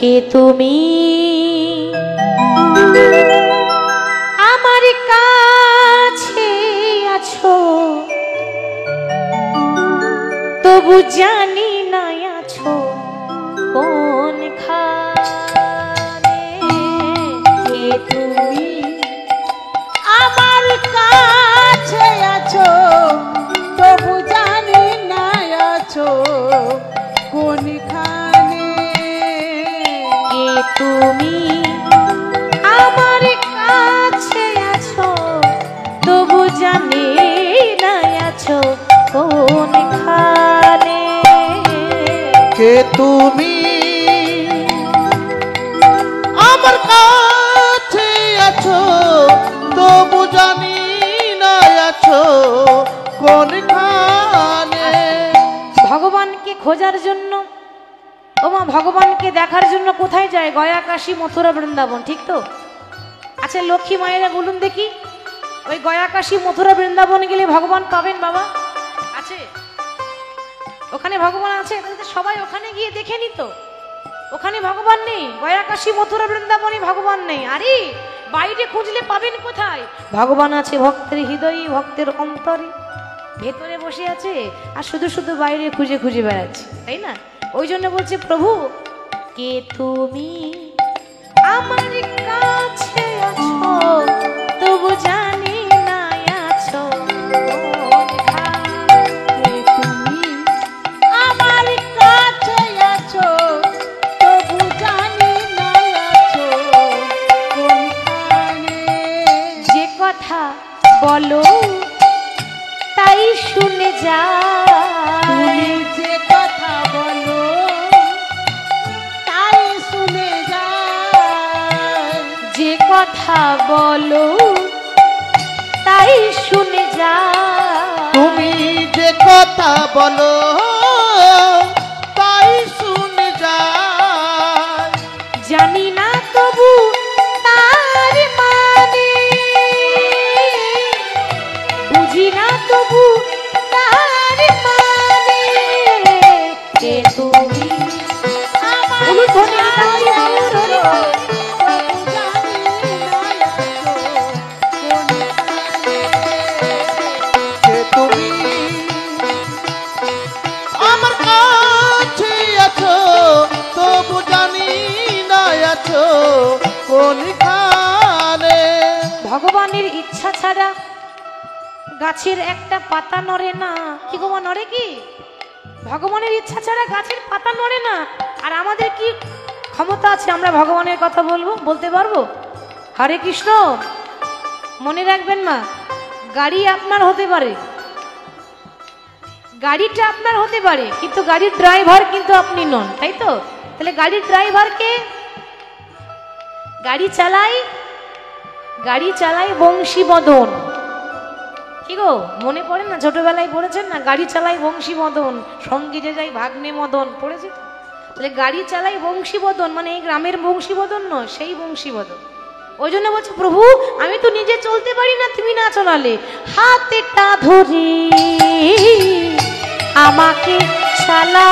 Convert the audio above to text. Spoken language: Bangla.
কে তুমি আমার কাছে আছো তবু জানি না আছো কোনখানে। কে তুমি আমার কাছে আছো তবু জানি না আছো কোনখানে। কে তুমি আমার কাছে আছো তবু জানি না আছো কোনখানে। কে তুমি আমার কাছে আছো তবু জানি না আছো কোনখানে। ভগবানকে খোঁজার জন্য ওমা ভগবানকে দেখার জন্য কোথায় যায়? গয়া, কাশী, মথুরা, বৃন্দাবন, ঠিক তো? আচ্ছা লক্ষ্মী মায়েরা বলুন দেখি, ওই গয়া, কাশী, মথুরা, বৃন্দাবন গেলে ভগবান পাবেন বাবা? আছে ওখানে ভগবান আছে? সবাই ওখানে গিয়ে দেখে নিত, ওখানে ভগবান নেই। গয়া, কাশী, মথুরা, বৃন্দাবনে ভগবান নেই। আরে বাইরে খুঁজলে পাবেন কোথায়? ভগবান আছে ভক্তের হৃদয়ে, ভক্তের অন্তরে, ভেতরে বসে আছে, আর শুধু শুধু বাইরে খুঁজে খুঁজে বেড়াচ্ছে, তাই না? ওই জন্য বলছে প্রভু কে তুমি আমার কাছে আছো তবু জানি না আছো কোনখানে। তুমি আমার কাছে আছো তবু জানি না আছো কোনখানে। যে কথা বলো তাই শুনে যা, তুমি যে কথা বলো তাই শুনে যায়। যে কথা বলো তাই শুনে যা। তুমি যে কথা বলো তাই শুনে যায়। জানি না তবু তার মানে, বুঝি না তবু তার মানে। কে তুমি আমার কাছে আছো তবু জানি না আছো কোনখানে। কে তুমি আমার কাছে আছো তবু জানি না আছো কোনখানে। ভগবানের ইচ্ছা ছাড়া গাছের একটা পাতা নড়ে না। কি গো মা, নড়ে কি? ভগবানের ইচ্ছা ছাড়া গাছের পাতা নড়ে না। আর আমাদের কি ক্ষমতা আছে আমরা ভগবানের কথা বলবো, বলতে পারবো? হরে কৃষ্ণ। মনে রাখবেন মা, গাড়ি আপনার হতে পারে, গাড়িটা আপনার হতে পারে, কিন্তু গাড়ির ড্রাইভার কিন্তু আপনি নন, তাই তো? তাহলে গাড়ির ড্রাইভারকে? গাড়ি চালাই বংশীবদন। কি গো মনে পড়ে না? ছোটবেলায় পড়েছেন না, গাড়ি চালাই বংশীবদন, সঙ্গে যে যাই ভাগ্নে মদন, পড়েছি তো? তাহলে গাড়ি চালাই বংশীবদন মানে এই গ্রামের বংশীবদন নয়, সেই বংশীবদন। ওই জন্য বলছে প্রভু আমি তো নিজে চলতে পারি না, তুমি না চলালে, হাতেটা ধরে আমাকে চালা।